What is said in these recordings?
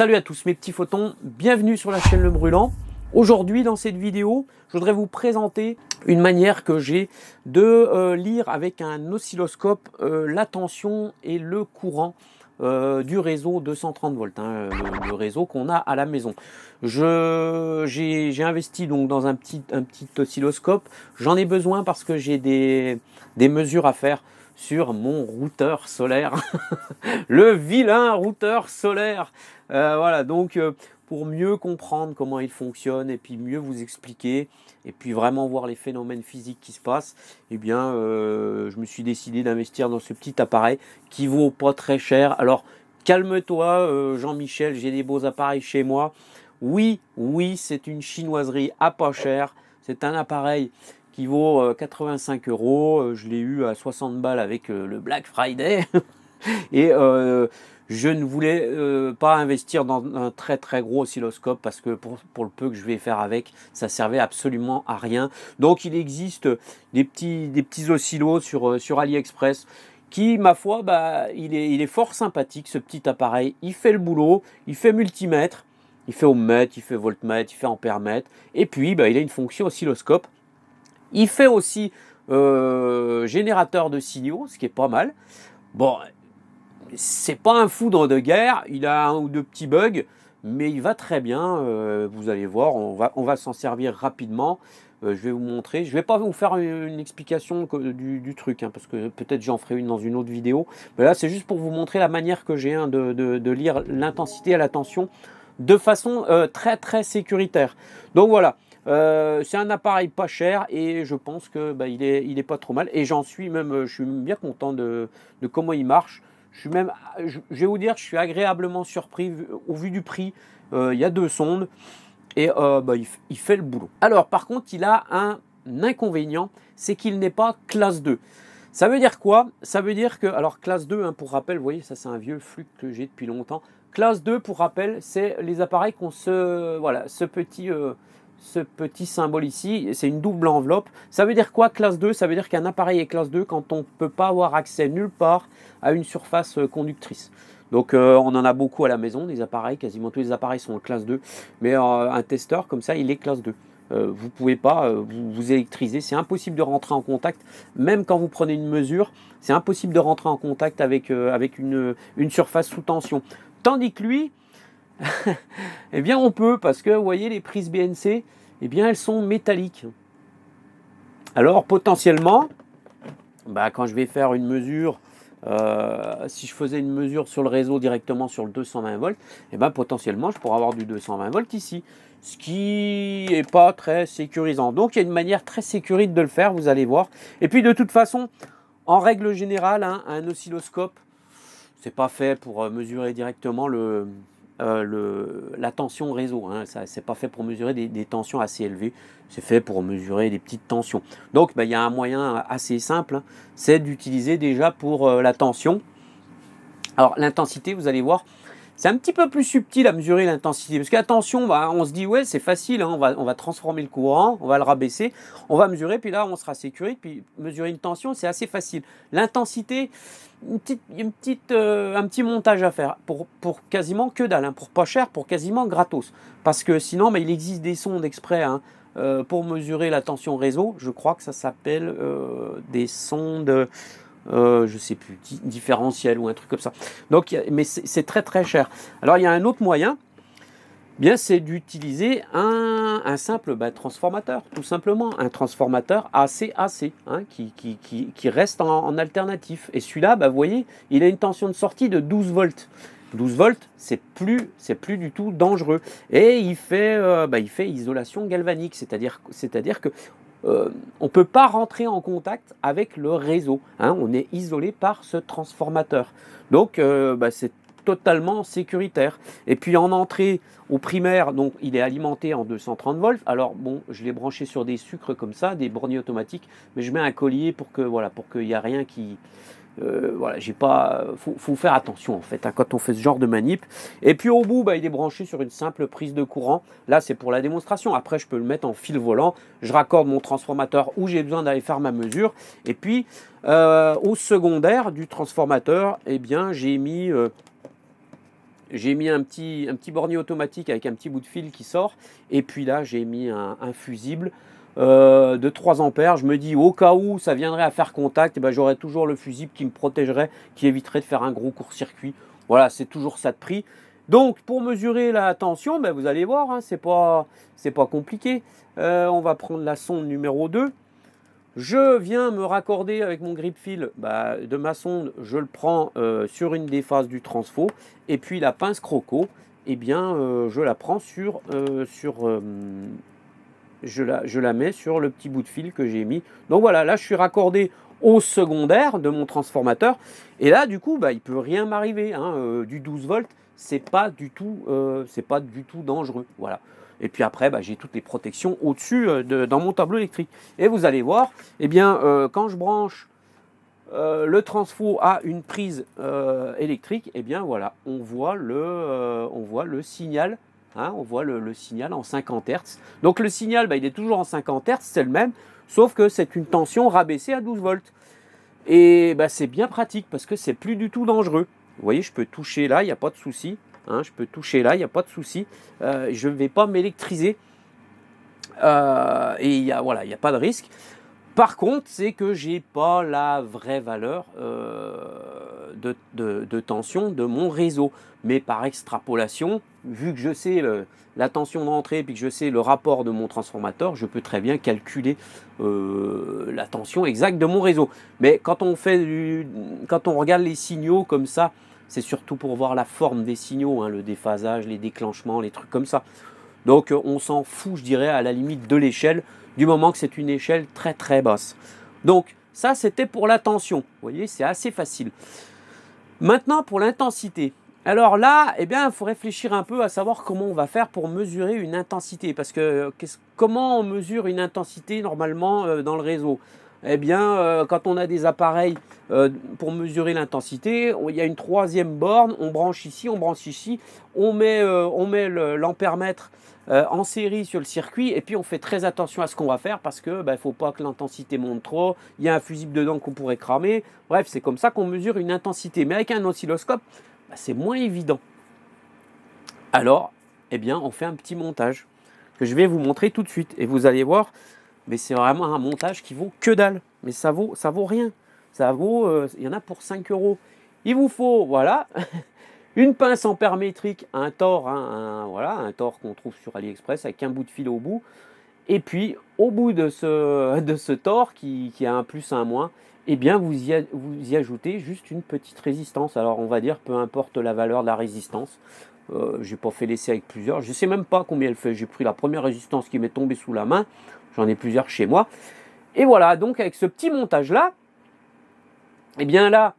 Salut à tous mes petits photons, bienvenue sur la chaîne Le Brûlant. Aujourd'hui dans cette vidéo, je voudrais vous présenter une manière que j'ai de lire avec un oscilloscope la tension et le courant du réseau 230 volts, hein, le réseau qu'on a à la maison. J'ai investi donc dans un petit oscilloscope. J'en ai besoin parce que j'ai des mesures à faire sur mon routeur solaire, le vilain routeur solaire. Voilà, donc pour mieux comprendre comment il fonctionne et puis mieux vous expliquer et puis vraiment voir les phénomènes physiques qui se passent, eh bien je me suis décidé d'investir dans ce petit appareil qui vaut pas très cher. Alors calme-toi Jean-Michel, j'ai des beaux appareils chez moi. Oui, c'est une chinoiserie à pas cher. C'est un appareil qui vaut 85 €. Je l'ai eu à 60 balles avec le Black Friday. Et je ne voulais pas investir dans un très gros oscilloscope parce que pour le peu que je vais faire avec, ça servait absolument à rien. Donc il existe des petits oscillos sur AliExpress qui, ma foi, il est fort sympathique ce petit appareil. Il fait le boulot, il fait multimètre, il fait ohmmètre, il fait voltmètre, il fait ampèremètre. Et puis il a une fonction oscilloscope. Il fait aussi générateur de signaux, ce qui est pas mal. Bon, c'est pas un foudre de guerre, il a un ou deux petits bugs, mais il va très bien. Vous allez voir, on va s'en servir rapidement. Je vais vous montrer. Je vais pas vous faire une explication du truc, hein, parce que peut-être j'en ferai une dans une autre vidéo. Mais là, c'est juste pour vous montrer la manière que j'ai de lire l'intensité à la tension de façon très sécuritaire. Donc voilà. C'est un appareil pas cher et je pense que il est pas trop mal et je suis bien content de comment il marche. Je vais vous dire, je suis agréablement surpris au vu du prix. Il y a deux sondes et il fait le boulot. Alors par contre, il a un inconvénient, c'est qu'il n'est pas classe 2. Ça veut dire quoi? Ça veut dire que, alors classe 2, hein, pour rappel, vous voyez, ça c'est un vieux flux que j'ai depuis longtemps. Classe 2, pour rappel, c'est les appareils qui ont ce petit symbole ici, c'est une double enveloppe. Ça veut dire quoi classe 2? Ça veut dire qu'un appareil est classe 2 quand on ne peut pas avoir accès nulle part à une surface conductrice. Donc on en a beaucoup à la maison, des appareils, quasiment tous les appareils sont en classe 2, mais un testeur comme ça, il est classe 2. Vous ne pouvez pas vous électriser, c'est impossible de rentrer en contact, même quand vous prenez une mesure, c'est impossible de rentrer en contact avec une surface sous tension. Tandis que lui, eh bien on peut, parce que vous voyez les prises BNC, eh bien elles sont métalliques. Alors potentiellement, quand je vais faire une mesure, si je faisais une mesure sur le réseau directement sur le 220 volts, eh bien potentiellement je pourrais avoir du 220 volts ici, ce qui n'est pas très sécurisant. Donc il y a une manière très sécuritaire de le faire, vous allez voir. Et puis de toute façon, en règle générale, hein, un oscilloscope, c'est pas fait pour mesurer directement la tension réseau, hein. C'est pas fait pour mesurer des tensions assez élevées, c'est fait pour mesurer des petites tensions. Donc il y a un moyen assez simple, hein, c'est d'utiliser déjà pour la tension. Alors l'intensité, vous allez voir, c'est un petit peu plus subtil à mesurer l'intensité, parce que la tension, on se dit ouais c'est facile, hein, on va transformer le courant, on va le rabaisser, on va mesurer, puis là on sera sécurisé, puis mesurer une tension c'est assez facile. L'intensité, un petit montage à faire pour quasiment que dalle, hein, pour pas cher, pour quasiment gratos, parce que sinon il existe des sondes exprès, hein, pour mesurer la tension réseau. Je crois que ça s'appelle des sondes, je sais plus, différentiel ou un truc comme ça. Donc, mais c'est très cher. Alors il y a un autre moyen, bien c'est d'utiliser un simple transformateur, tout simplement, un transformateur AC-AC, hein, qui reste en alternatif. Et celui-là, vous voyez, il a une tension de sortie de 12 volts. 12 volts, c'est plus du tout dangereux. Et il fait isolation galvanique, c'est-à-dire que on ne peut pas rentrer en contact avec le réseau, hein, on est isolé par ce transformateur. Donc c'est totalement sécuritaire. Et puis en entrée au primaire, donc il est alimenté en 230 volts. Alors bon, je l'ai branché sur des sucres comme ça, des borniers automatiques, mais je mets un collier pour qu'il n'y a rien qui... faut faire attention en fait, hein, quand on fait ce genre de manip. Et puis au bout, il est branché sur une simple prise de courant. Là, c'est pour la démonstration. Après, je peux le mettre en fil volant. Je raccorde mon transformateur où j'ai besoin d'aller faire ma mesure. Et puis, au secondaire du transformateur, eh bien, j'ai mis j'ai mis un petit bornier automatique avec un petit bout de fil qui sort. Et puis là, j'ai mis un fusible de 3 ampères. Je me dis, au cas où ça viendrait à faire contact, eh ben, j'aurais toujours le fusible qui me protégerait, qui éviterait de faire un gros court-circuit. Voilà, c'est toujours ça de prix. Donc, pour mesurer la tension, ben, vous allez voir, hein, c'est pas compliqué. On va prendre la sonde numéro 2. Je viens me raccorder avec mon grip fil de ma sonde, je le prends sur une des phases du transfo, et puis la pince croco, eh bien, je la prends je la mets sur le petit bout de fil que j'ai mis. Donc voilà, là je suis raccordé au secondaire de mon transformateur, et là du coup, il ne peut rien m'arriver, hein, du 12 volts, c'est pas du tout dangereux. Voilà. Et puis après, j'ai toutes les protections au-dessus dans mon tableau électrique. Et vous allez voir, eh bien, quand je branche le transfo à une prise électrique, eh bien voilà, on voit le signal. Hein, on voit le signal en 50 Hz. Donc le signal, il est toujours en 50 Hz, c'est le même, sauf que c'est une tension rabaissée à 12 volts. Et c'est bien pratique parce que c'est plus du tout dangereux. Vous voyez, je peux toucher là, il n'y a pas de souci. Hein, je peux toucher là, il n'y a pas de souci. Je ne vais pas m'électriser. Et il n'y a pas de risque. Par contre, c'est que j'ai pas la vraie valeur de tension de mon réseau. Mais par extrapolation, vu que je sais la tension d'entrée et que je sais le rapport de mon transformateur, je peux très bien calculer la tension exacte de mon réseau. Mais quand on regarde les signaux comme ça, c'est surtout pour voir la forme des signaux, hein, le déphasage, les déclenchements, les trucs comme ça. Donc on s'en fout, je dirais, à la limite de l'échelle, du moment que c'est une échelle très très basse. Donc ça, c'était pour la tension. Vous voyez, c'est assez facile. Maintenant, pour l'intensité. Alors là, eh bien, il faut réfléchir un peu à savoir comment on va faire pour mesurer une intensité. Parce que comment on mesure une intensité normalement dans le réseau? Eh bien, quand on a des appareils pour mesurer l'intensité, il y a une troisième borne, on branche ici, on met l'ampèremètre en série sur le circuit, et puis on fait très attention à ce qu'on va faire parce que ne faut pas que l'intensité monte trop, il y a un fusible dedans qu'on pourrait cramer. Bref, c'est comme ça qu'on mesure une intensité. Mais avec un oscilloscope, c'est moins évident. Alors, eh bien, on fait un petit montage que je vais vous montrer tout de suite. Et vous allez voir, mais c'est vraiment un montage qui vaut que dalle. Mais ça vaut rien. Ça vaut, il y en a pour 5 €. Il vous faut, voilà, une pince ampère-métrique, un Thor, un Thor qu'on trouve sur AliExpress avec un bout de fil au bout. Et puis, au bout de ce Thor qui a un plus, un moins, eh bien, vous y ajoutez juste une petite résistance. Alors, on va dire, peu importe la valeur de la résistance. Je n'ai pas fait l'essai avec plusieurs. Je ne sais même pas combien elle fait. J'ai pris la première résistance qui m'est tombée sous la main. J'en ai plusieurs chez moi. Et voilà, donc avec ce petit montage-là, eh bien là,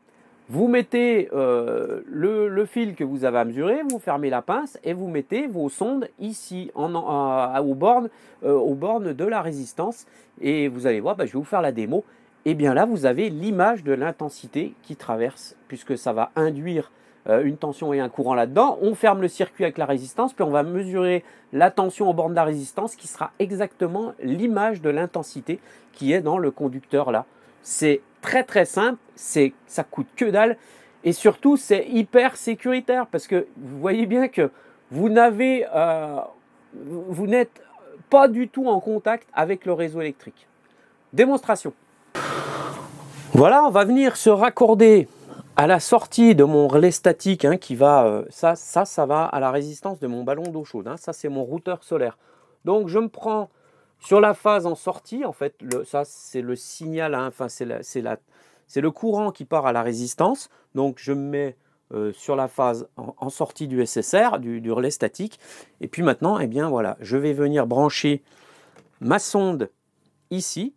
vous mettez le fil que vous avez à mesurer, vous fermez la pince et vous mettez vos sondes ici aux bornes de la résistance. Et vous allez voir, je vais vous faire la démo. Et bien là, vous avez l'image de l'intensité qui traverse, puisque ça va induire une tension et un courant là-dedans. On ferme le circuit avec la résistance, puis on va mesurer la tension aux bornes de la résistance, qui sera exactement l'image de l'intensité qui est dans le conducteur là. C'est très très simple, ça coûte que dalle, et surtout c'est hyper sécuritaire, parce que vous voyez bien que vous n'êtes pas du tout en contact avec le réseau électrique. Démonstration. Voilà, on va venir se raccorder à la sortie de mon relais statique qui va, ça va à la résistance de mon ballon d'eau chaude. Ça, c'est mon routeur solaire. Donc, je me prends sur la phase en sortie. En fait, ça, c'est le signal. C'est le courant qui part à la résistance. Donc, je me mets sur la phase en sortie du SSR, du relais statique. Et puis maintenant, eh bien, voilà, je vais venir brancher ma sonde ici,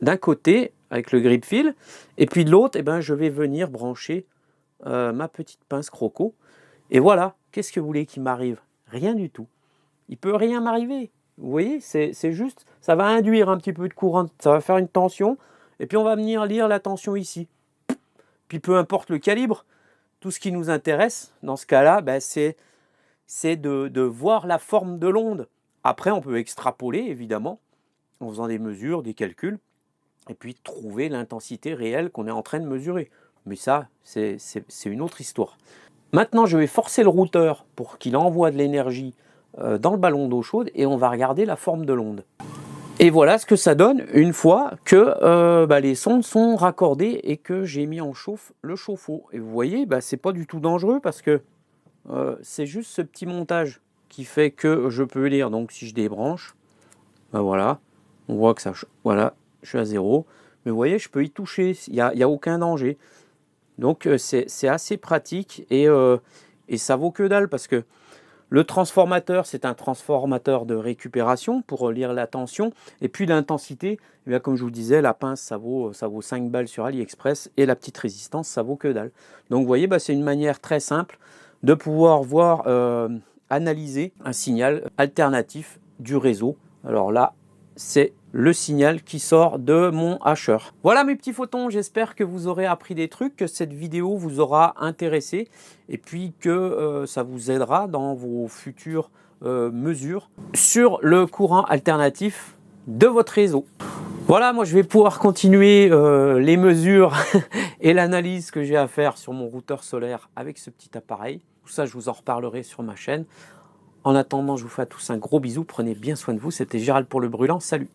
d'un côté, avec le grip fil, et puis de l'autre, je vais venir brancher ma petite pince croco. Et voilà, qu'est-ce que vous voulez qu'il m'arrive? Rien du tout. Il ne peut rien m'arriver. Vous voyez, c'est juste, ça va induire un petit peu de courant, ça va faire une tension, et puis on va venir lire la tension ici. Puis peu importe le calibre, tout ce qui nous intéresse, dans ce cas-là, c'est de voir la forme de l'onde. Après, on peut extrapoler, évidemment, en faisant des mesures, des calculs, et puis trouver l'intensité réelle qu'on est en train de mesurer. Mais ça, c'est une autre histoire. Maintenant, je vais forcer le routeur pour qu'il envoie de l'énergie dans le ballon d'eau chaude et on va regarder la forme de l'onde. Et voilà ce que ça donne une fois que les sondes sont raccordées et que j'ai mis en chauffe le chauffe-eau. Et vous voyez, c'est pas du tout dangereux parce que c'est juste ce petit montage qui fait que je peux lire. Donc si je débranche, voilà, on voit que ça, voilà, je suis à 0. Mais vous voyez, je peux y toucher, il n'y a aucun danger. Donc c'est assez pratique et ça vaut que dalle parce que le transformateur, c'est un transformateur de récupération pour lire la tension. Et puis l'intensité, comme je vous disais, la pince, ça vaut 5 balles sur AliExpress. Et la petite résistance, ça vaut que dalle. Donc vous voyez, c'est une manière très simple de pouvoir voir, analyser un signal alternatif du réseau. Alors là, c'est le signal qui sort de mon hacheur. Voilà mes petits photons, j'espère que vous aurez appris des trucs, que cette vidéo vous aura intéressé et puis que ça vous aidera dans vos futures mesures sur le courant alternatif de votre réseau. Voilà, moi je vais pouvoir continuer les mesures et l'analyse que j'ai à faire sur mon routeur solaire avec ce petit appareil. Tout ça, je vous en reparlerai sur ma chaîne. En attendant, je vous fais à tous un gros bisou. Prenez bien soin de vous. C'était Gérald pour le Brûlant. Salut!